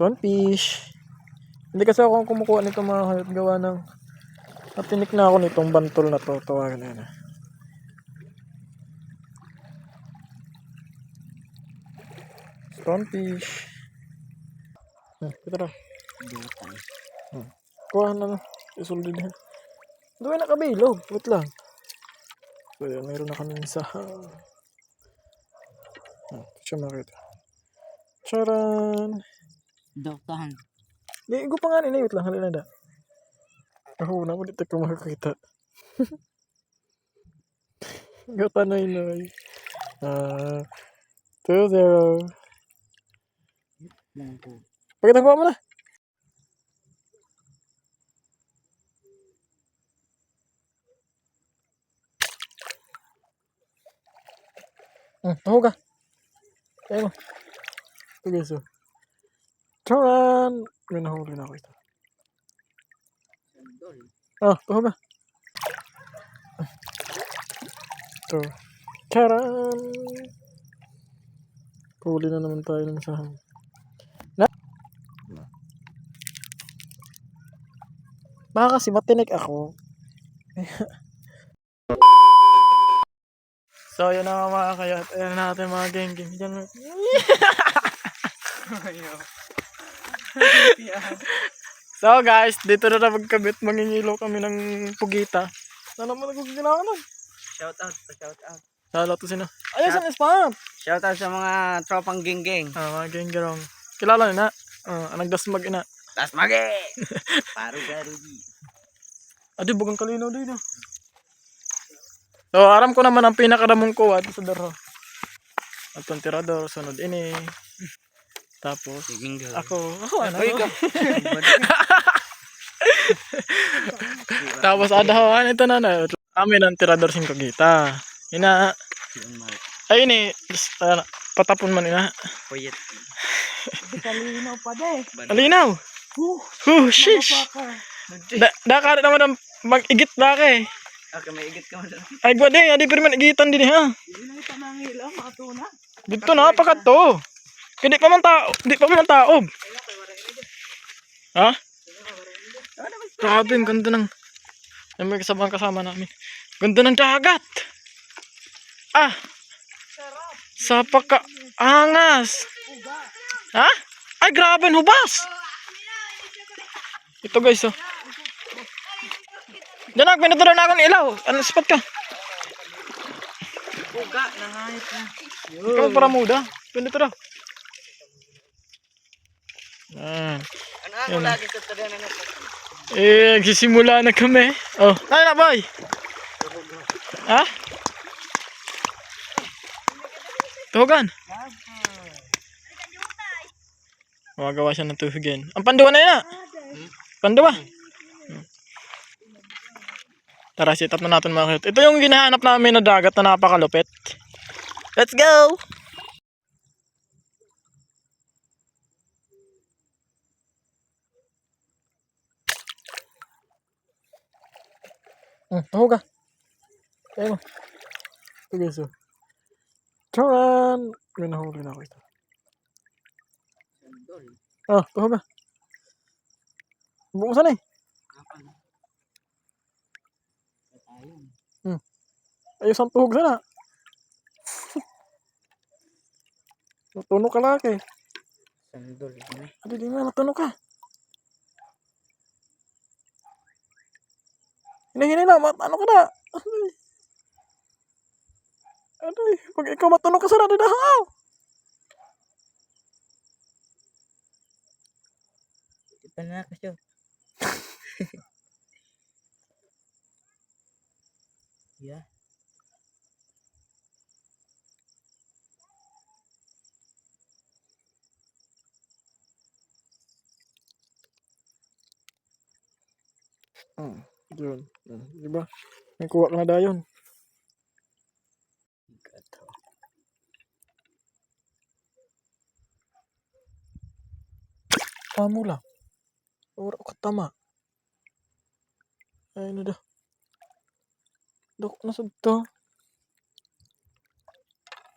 Stonefish. Hindi kasi ako kumukuha nito mga hayop gawa ng natinik na ako nitong bantol na to. Tawagan na yan. Stonefish. Ito na. Kuha na lang. Isuldi din. Doon nakabilog. Wait lang. So yun, mayroon na kami isa. Siya makita. Charan! Doktahan. Di, igo pa nga nila. Wait lang, halina na. Kahuna mo dito ko makakita. Gata na inoy. 2-0. Pagkatangkuha mo na. Taho ka. Kaya mo. Ito guys, oh. Charan! May nahuli na ako ito. Taho ka. Ito. Charan! Huli na naman tayo ng sahang. Baka kasi matinik ako. So yun na mga kayat. Ayan natin mga geng-geng. Diyan na. So guys, dito na magkabit. Mangingilaw kami ng pugita. Sana mo naguginawa nun? Shoutout. Lalo to sino. Ayun sa spot. Shoutout sa mga tropang geng-geng. Mga geng-gerong. Kilala na. Nagdasmag ina. Tas magi! Paru-garugi. Adi, bugang kalinaw dito. So, aram ko naman ang pinakadamong kuha sa daro. At ang tirador, sunod ini. Tapos, ako ano? Tapos, adahan ito na na. Amin ang tirador 5 kita. Ina. Ay, ini. Patapon man ina. Puyet. Kalinaw pa de. Alinaw. Shish. Dakar naman ang mag-igit ba kay? Okay, may igit ka mo doon. Ay, gwa din. Adi, pero man igitan din ha. Hindi na ito mangilaw, makatuna. Dito na, pakat to. Hindi pa man tao. Hindi pa man taob. Ha? Grabe, ang ganda ng... May kasama namin. Ganda ng dagat. Sa pagka-angas. Ha? Ay, grabe, ang hubas. Ito guys, oh. Diyan ako, pinatuloy na akong ilaw. Ano, spot ka? Puga, nangayot na. Ikaw para muda. Pinito daw. Ano lagi sa tadyan na ito? Nagsisimula na kami. Oh, tayo na boy. Ha? Tuhugan. Magawa siya ng tuhugin. Ang panduwa na yun ah. Panduwa. Tara, sit up na natin mga kayot. Ito yung ginahanap namin na dagat na napakalupit. Let's go! Taho ka. Kaya mo. Ito guys, oh. Charan! May nahuli na ako ito. Taho ka. Buong sana eh. Ayos ang tuhog sana. Natunog ka laki. Sandol. Hindi nga, natunog ka. Hinahinay na, ano ka na? Adoy, pag ikaw matunog ka sana, dinahaw. Hindi pa na ako siya. Yeah. Yun. Diba? May kuha ka na dayon. Pamo lang. Ora ko tama. Ay na dah. Dok na to.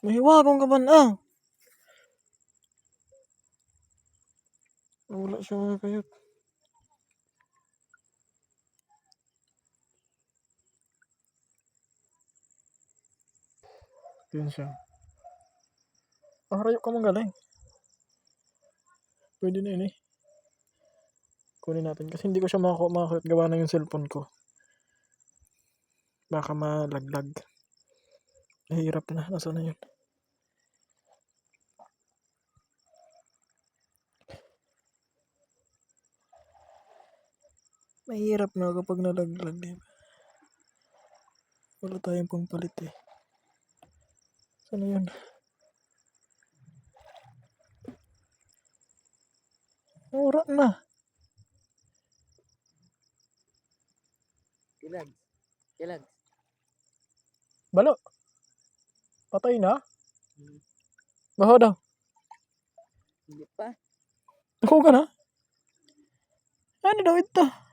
Mahiwa kong kaban ah. Wala siya mga kayot. Yun siya. Rayo ka galing. Pwede na yun eh. Kunin natin. Kasi hindi ko siya makakuyot gawa na yung cellphone ko. Baka malaglag. Hirap na. Nasaan na yun? Mahirap na kapag nalaglag. Diba? Wala tayong pampalit eh. Saan na yun? Wala na. Kilag. Balo. Patay na? Baho daw. Hindi pa. Ako ka na? Ano daw ito?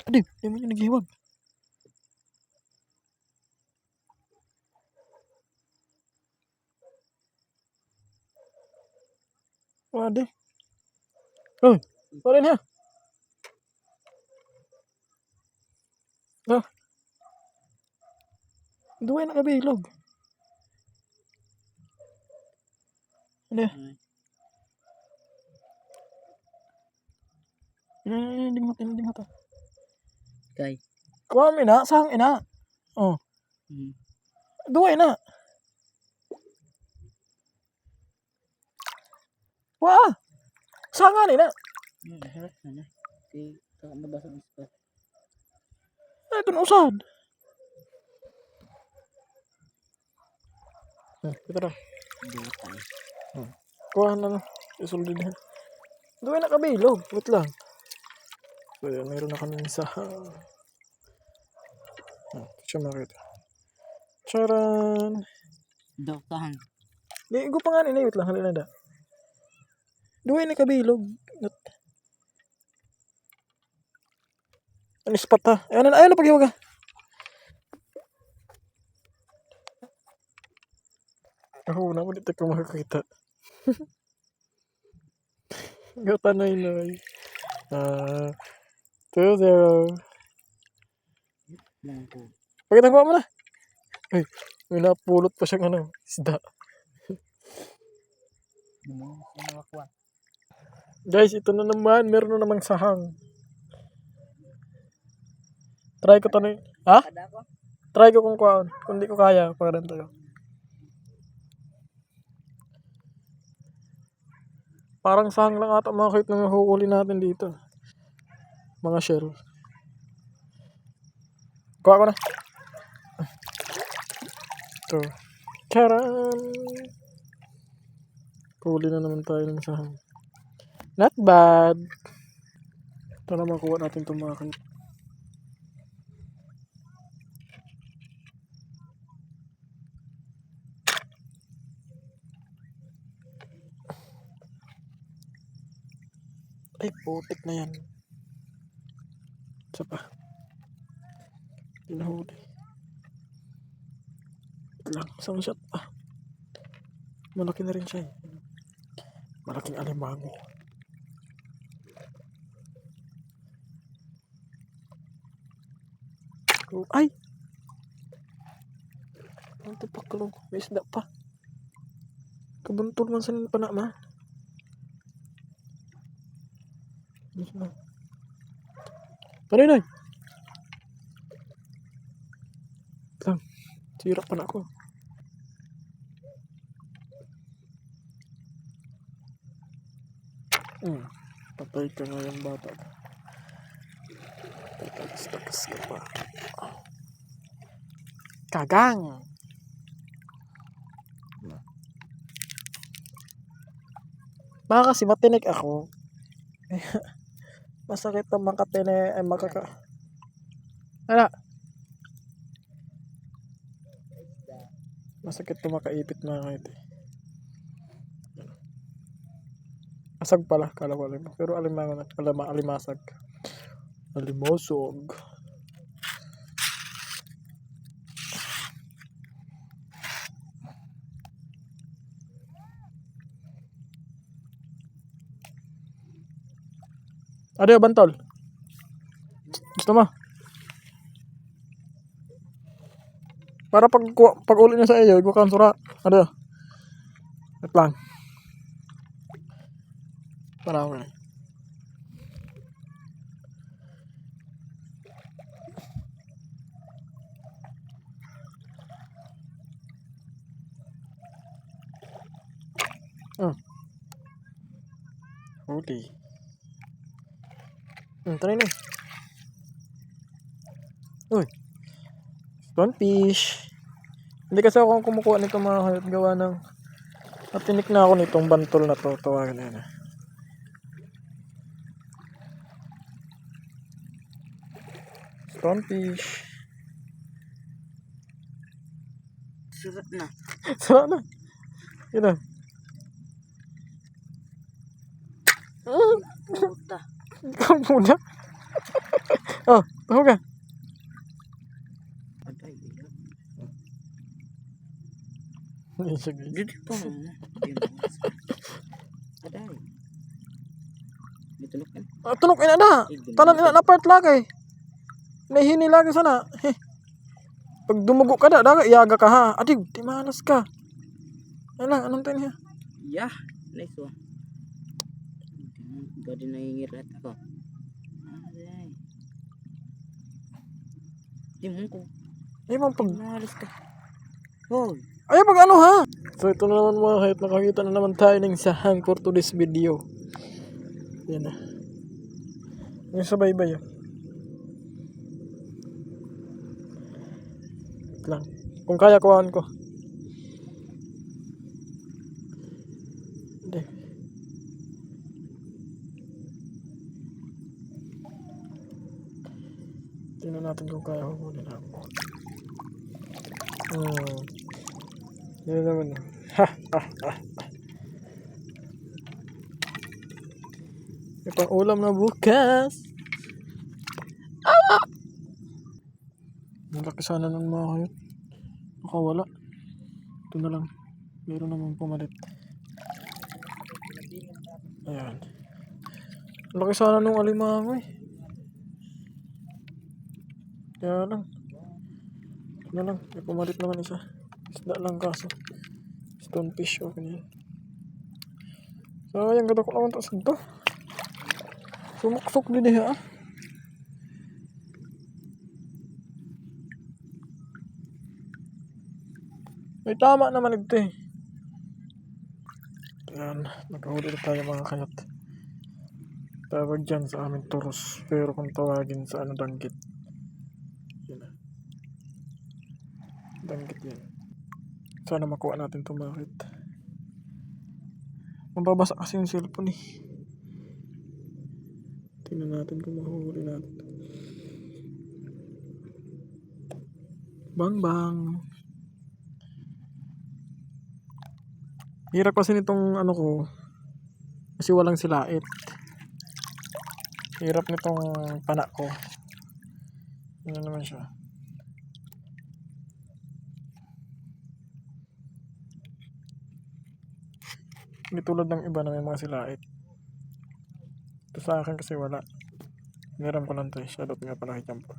Adi, di mo niya naghiwag. Adi. Uy, wala niya. Ah. Duwa na kabilog. Ano yan? Hindi mo ta. Kay. Kuha mo ina, saan ina? Oh. Duwa na. Wah! Saan nga nina? Harap na. Kay, mabasa ng spot. Ito na usad. Ito na. Dutay. Kuha na. Isuldi na. Duwa na kabilog. Wait lang. So, yun, mayroon na kami isa. Siya makita. Charan! Doktahan. Di, ko pa nga nina. Wait lang. Halina da. Duwa na kabilog. Ano spot ha? Ayun na paghiwag ha. Ako na mo dito ko makakita. Gata na yun. 2-0. Pakita ko mo na. Ay, may napulot pa siyang ano, isda. Guys, ito na naman. Meron na namang sahang. Try ko to na. Ha? Try ko kung kuhaan. Kung di ko kaya, pagkaran tayo. Parang sahang lang ata mga kahit nang huhuli natin dito. Mga shell. Kuha ko na. Ito. Charan! Huli na naman tayo ng sahang. Not bad. Ito na makuha natin itong mga kahit. Ay, putik na yan. Isa pa. Pinahuli. Lang, isang shot pa. Malaki na rin siya eh. Malaking alimango. Ay! Ang tipak kalong. May isda pa. Kabuntol man sa pa na ma. Paninay! Lang. Sira pa na ako. Patay ka nga yung bata. Takas ka pa. Kagang! Baka kasi matinik ako. Masakit ang makatine ay makaka... Ano? Masakit ito makaipit mga kahit eh. Asag pala, kala ko alim. Pero alimango na, alimasag. Alimosog. Adeo, bantol. Gusto mo? Para pag uli niya sa iyo, ikaw kang sura. Adeo. Wait lang. Para ako na. Huli. Try na. Uy. Stonefish. Hindi kasi ako kumukuha nito mga hayop gawa ng natinik na ako nitong bantol na to. Tawagan na yan. Stonefish. Surat na. Sara na. Yun na. Puta. Ikaw muna. Oh, taho ka. Aday, iya. Hindi siya guys. Dito pa. Aday. Dito na kan. Tunok ina na. Tanan ina na part lagay. Nahini lagi sana. Pag dumugo ka na, daga iyaga ka ha. Adig, di malas ka. Yan lang, anong tayo niya? Yeah, nice one. Gadi nangingirat ako. Aday. Di mo ko. Ay, pag... Nalis ka. Hoy. Ay, pag ano ha? So, ito na naman mga kahit nakakita na naman tayo ng sahang for today's video. Yan na. Yung sabay-bay. Lang. Kung kaya, kuhaan ko. Hindi. Tingnan natin kung kaya hukulin ako. Yan naman. May pang ulam na bukas. Malaki sana ng mga hayop. Nakawala. Ito na lang. Meron naman pumalit. Ayan. Malaki sana nung alimango eh. Kaya lang. Ito na lang. May pumalit naman isa. Isda lang kaso. Stonefish o ganyan. Sayang ganda ko naman taas ito. Sumuksok din eh ha. May tama naman ito eh. Ayan. Nagkahuli na tayo mga kayat. Tawag dyan sa amin turos. Pero kung tawagin sa ano danggit. Yan na. Danggit yan. Sana makuha natin ito bakit. Mababasa kasi yung cellphone eh. Tingnan natin kung mahuhuli natin. Bang bang. Hirap kasi nitong ano ko. Kasi walang silait. Hirap nitong panak ko. Ano naman siya. Hindi tulad ng iba na may mga silait. Ito sa akin kasi wala. Niram ko lang ito eh. Shadot nga pala kay Champo.